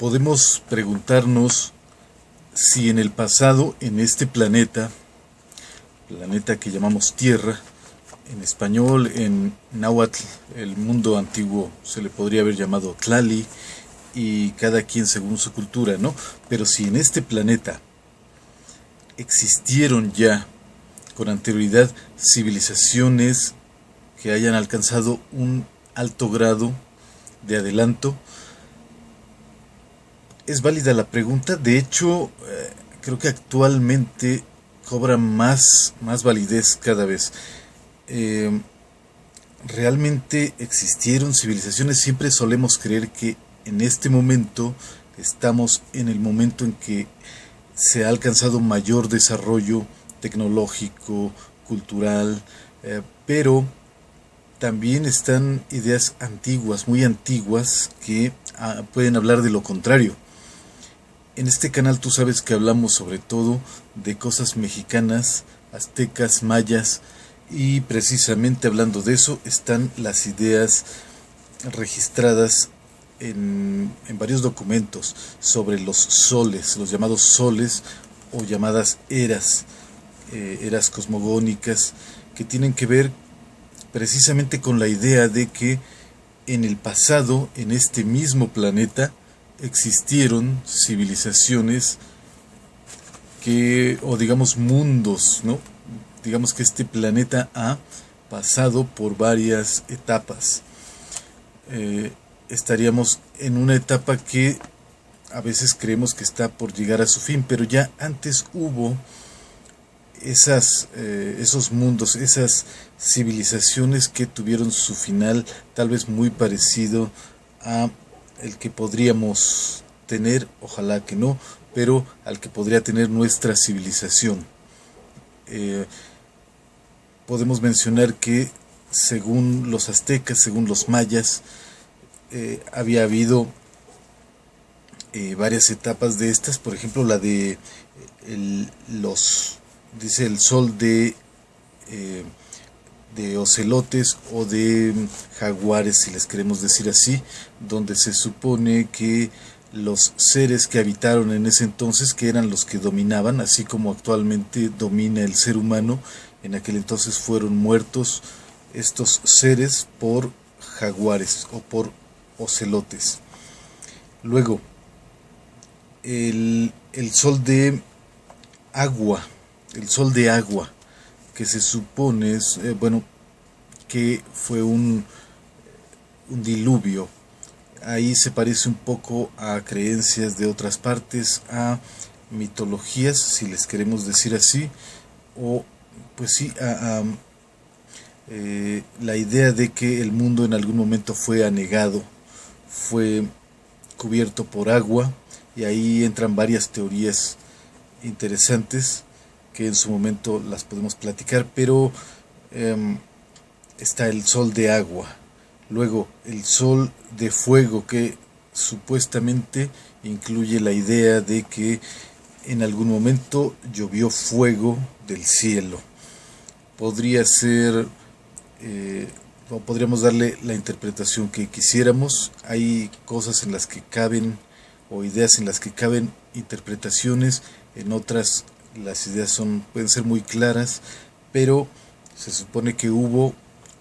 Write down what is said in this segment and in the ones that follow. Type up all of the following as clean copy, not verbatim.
Podemos preguntarnos si en el pasado, en este planeta que llamamos Tierra, en español, en náhuatl, el mundo antiguo se le podría haber llamado Tlali, y cada quien según su cultura, ¿no? Pero si en este planeta existieron ya con anterioridad civilizaciones que hayan alcanzado un alto grado de adelanto, es válida la pregunta. De hecho, creo que actualmente cobra más validez cada vez. Eh, ¿Realmente existieron civilizaciones? Siempre solemos creer que en este momento estamos en el momento en que se ha alcanzado mayor desarrollo tecnológico, cultural, pero también están ideas antiguas, muy antiguas, que pueden hablar de lo contrario. En este canal tú sabes que hablamos sobre todo de cosas mexicanas, aztecas, mayas, y precisamente hablando de eso están las ideas registradas en varios documentos sobre los soles, los llamados soles o llamadas eras cosmogónicas, que tienen que ver precisamente con la idea de que en el pasado, en este mismo planeta, existieron civilizaciones o digamos mundos, ¿no? Digamos que este planeta ha pasado por varias etapas. Estaríamos en una etapa que a veces creemos que está por llegar a su fin, pero ya antes hubo esos mundos, esas civilizaciones que tuvieron su final tal vez muy parecido a el que podríamos tener, ojalá que no, pero al que podría tener nuestra civilización. Podemos mencionar que según los aztecas, según los mayas, había habido varias etapas de estas, por ejemplo la de dice el sol de ocelotes o de jaguares, si les queremos decir así, donde se supone que los seres que habitaron en ese entonces, que eran los que dominaban, así como actualmente domina el ser humano, en aquel entonces fueron muertos estos seres por jaguares o por ocelotes. Luego, el sol de agua, que se supone, que fue un diluvio. Ahí se parece un poco a creencias de otras partes, a mitologías, si les queremos decir así, o pues sí, la idea de que el mundo en algún momento fue anegado, fue cubierto por agua, y ahí entran varias teorías interesantes que en su momento las podemos platicar, pero está el sol de agua, luego el sol de fuego, que supuestamente incluye la idea de que en algún momento llovió fuego del cielo. Podría ser, o podríamos darle la interpretación que quisiéramos. Hay cosas en las que caben, o ideas en las que caben interpretaciones, en otras las ideas pueden ser muy claras, pero se supone que hubo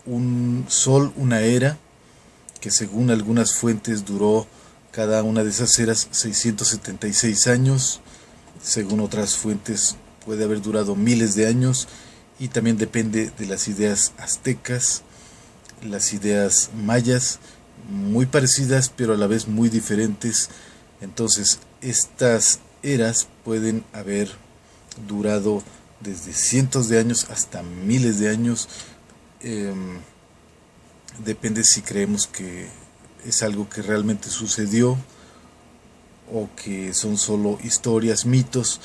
un sol, una era, que según algunas fuentes duró cada una de esas eras 676 años, según otras fuentes puede haber durado miles de años, y también depende de las ideas aztecas, las ideas mayas, muy parecidas pero a la vez muy diferentes. Entonces estas eras pueden haber durado desde cientos de años hasta miles de años. Depende si creemos que es algo que realmente sucedió o que son solo historias, mitos,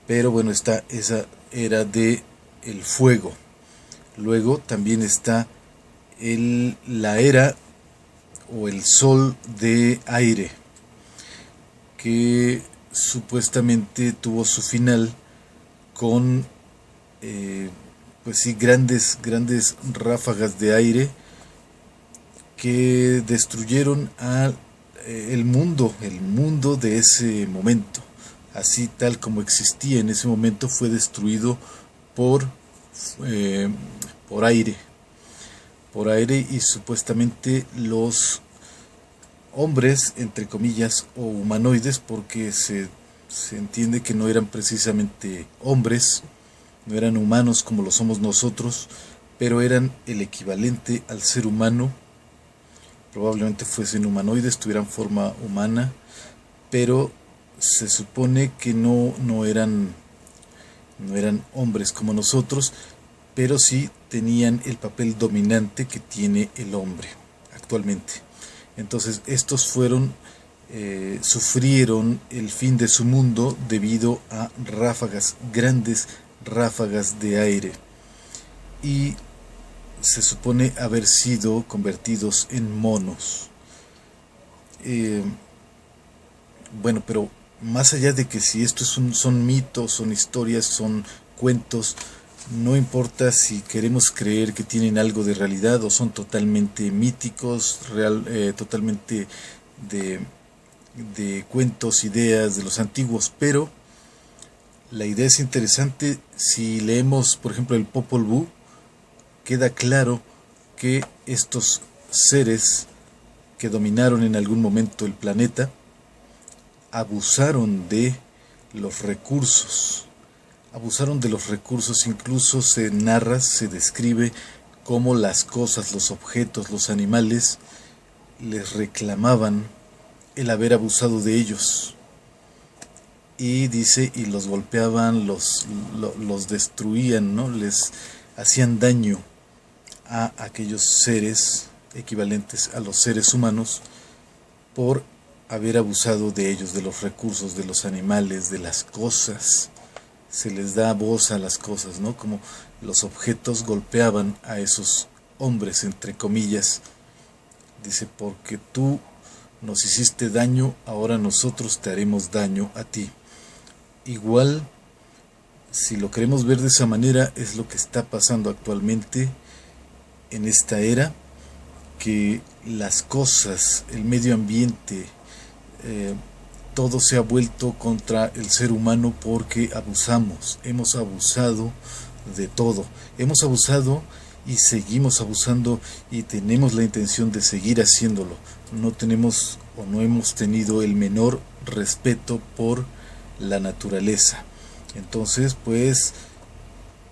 pero bueno, está esa era de el fuego. Luego también está la era o el sol de aire, que supuestamente tuvo su final con pues sí, grandes ráfagas de aire que destruyeron a el mundo de ese momento, así tal como existía en ese momento, fue destruido por, eh, por aire, y supuestamente los hombres, entre comillas, o humanoides, porque se entiende que no eran precisamente hombres, no eran humanos como lo somos nosotros, pero eran el equivalente al ser humano. Probablemente fuesen humanoides, tuvieran forma humana, pero se supone que no eran hombres como nosotros, pero sí tenían el papel dominante que tiene el hombre actualmente. Entonces estos sufrieron el fin de su mundo debido a ráfagas, grandes ráfagas de aire, y se supone haber sido convertidos en monos. Eh, bueno, pero más allá de que si esto son mitos, son historias, son cuentos, no importa si queremos creer que tienen algo de realidad o son totalmente míticos, totalmente de, de cuentos, ideas de los antiguos, pero la idea es interesante. Si leemos, por ejemplo, el Popol Vuh, queda claro que estos seres que dominaron en algún momento el planeta abusaron de los recursos. Abusaron de los recursos, incluso se narra, se describe cómo las cosas, los objetos, los animales les reclamaban el haber abusado de ellos. Y dice, y los golpeaban, los destruían, ¿no? Les hacían daño a aquellos seres equivalentes a los seres humanos por haber abusado de ellos, de los recursos, de los animales, de las cosas. Se les da voz a las cosas, ¿no? Como los objetos golpeaban a esos hombres, entre comillas. Dice, porque tú nos hiciste daño, ahora nosotros te haremos daño a ti. Igual, si lo queremos ver de esa manera, es lo que está pasando actualmente en esta era, que las cosas, el medio ambiente, todo se ha vuelto contra el ser humano porque hemos abusado de todo, hemos abusado y seguimos abusando y tenemos la intención de seguir haciéndolo. No tenemos o no hemos tenido el menor respeto por la naturaleza. Entonces, pues,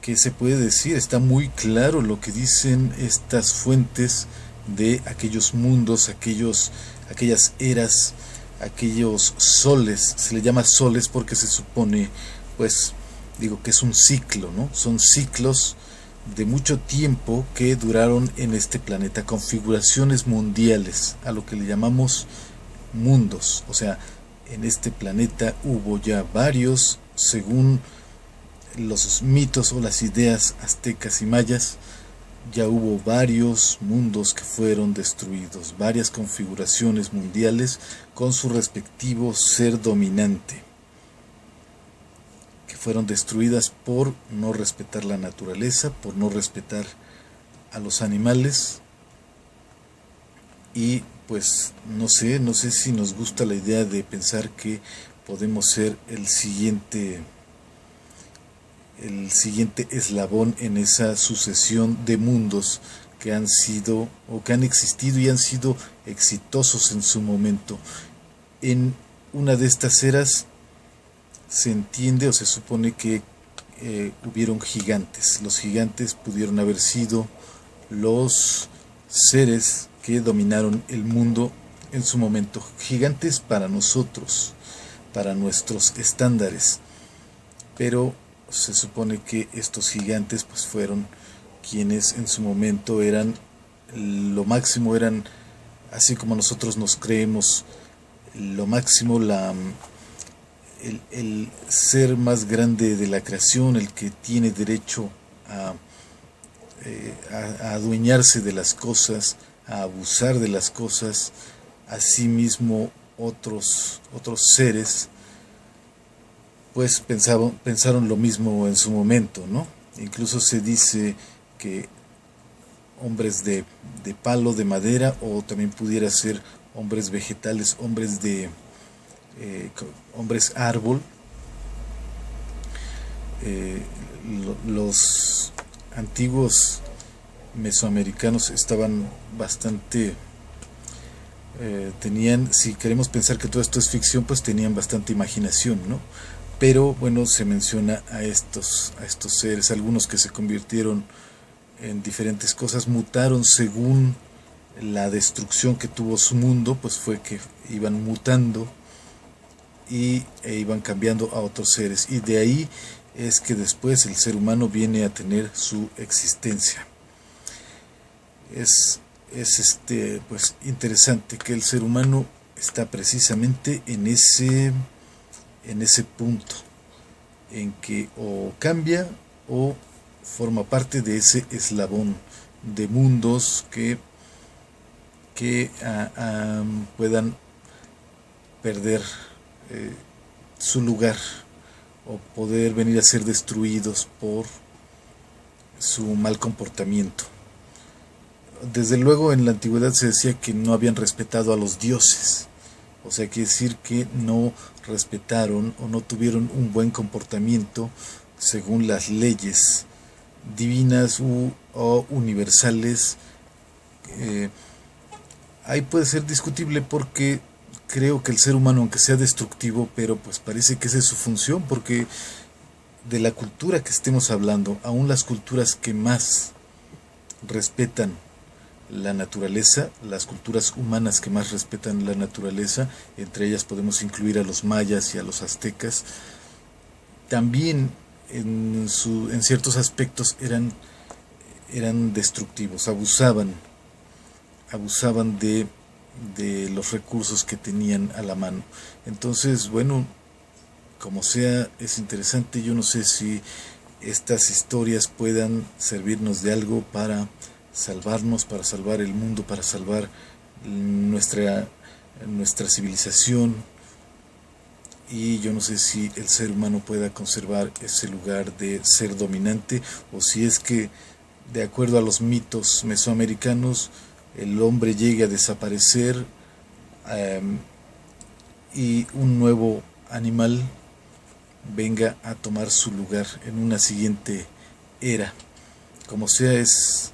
¿qué se puede decir? Está muy claro lo que dicen estas fuentes de aquellos mundos, aquellas eras, aquellos soles. Se le llama soles porque se supone, pues, digo que es un ciclo, ¿no? Son ciclos de mucho tiempo que duraron en este planeta, configuraciones mundiales, a lo que le llamamos mundos. O sea, en este planeta hubo ya varios, según los mitos o las ideas aztecas y mayas, ya hubo varios mundos que fueron destruidos, varias configuraciones mundiales con su respectivo ser dominante, que fueron destruidas por no respetar la naturaleza, por no respetar a los animales. Y pues no sé si nos gusta la idea de pensar que podemos ser el siguiente eslabón en esa sucesión de mundos que han sido o que han existido y han sido exitosos en su momento. En una de estas eras se entiende o se supone que hubieron gigantes. Los gigantes pudieron haber sido los seres que dominaron el mundo en su momento. Gigantes para nosotros, para nuestros estándares, pero se supone que estos gigantes pues fueron quienes en su momento eran lo máximo, eran así como nosotros nos creemos lo máximo, el ser más grande de la creación, el que tiene derecho a adueñarse de las cosas, a abusar de las cosas. Asimismo otros seres pues pensaron lo mismo en su momento, ¿no? Incluso se dice que hombres de palo, de madera, o también pudiera ser hombres vegetales, hombres árbol. Los antiguos mesoamericanos estaban bastante, tenían, si queremos pensar que todo esto es ficción, pues tenían bastante imaginación, ¿no? Pero bueno, se menciona a estos seres, algunos que se convirtieron en diferentes cosas, mutaron según la destrucción que tuvo su mundo, pues fue que iban mutando e iban cambiando a otros seres, y de ahí es que después el ser humano viene a tener su existencia. Es pues interesante que el ser humano está precisamente en ese punto en que o cambia o forma parte de ese eslabón de mundos que puedan perder su lugar o poder venir a ser destruidos por su mal comportamiento. Desde luego en la antigüedad se decía que no habían respetado a los dioses, o sea, quiere decir que no respetaron o no tuvieron un buen comportamiento según las leyes divinas o universales. Ahí puede ser discutible porque creo que el ser humano, aunque sea destructivo, pero pues parece que esa es su función, porque de la cultura que estemos hablando, aún las culturas que más respetan la naturaleza, las culturas humanas que más respetan la naturaleza, entre ellas podemos incluir a los mayas y a los aztecas, también en ciertos aspectos eran destructivos, abusaban de los recursos que tenían a la mano. Entonces, bueno, como sea, es interesante. Yo no sé si estas historias puedan servirnos de algo para salvarnos, para salvar el mundo, para salvar nuestra civilización, y yo no sé si el ser humano pueda conservar ese lugar de ser dominante, o si es que, de acuerdo a los mitos mesoamericanos, el hombre llegue a desaparecer y un nuevo animal venga a tomar su lugar en una siguiente era. Como sea, es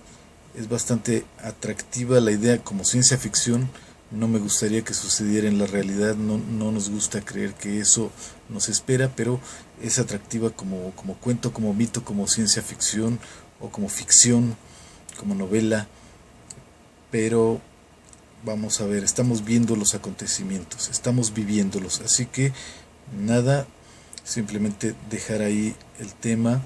bastante atractiva la idea como ciencia ficción. No me gustaría que sucediera en la realidad, no nos gusta creer que eso nos espera, pero es atractiva como cuento, como mito, como ciencia ficción o como ficción, como novela. Pero vamos a ver, estamos viendo los acontecimientos, estamos viviéndolos, así que nada, simplemente dejar ahí el tema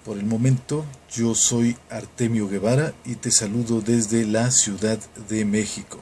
por el momento. Yo soy Artemio Guevara y te saludo desde la Ciudad de México.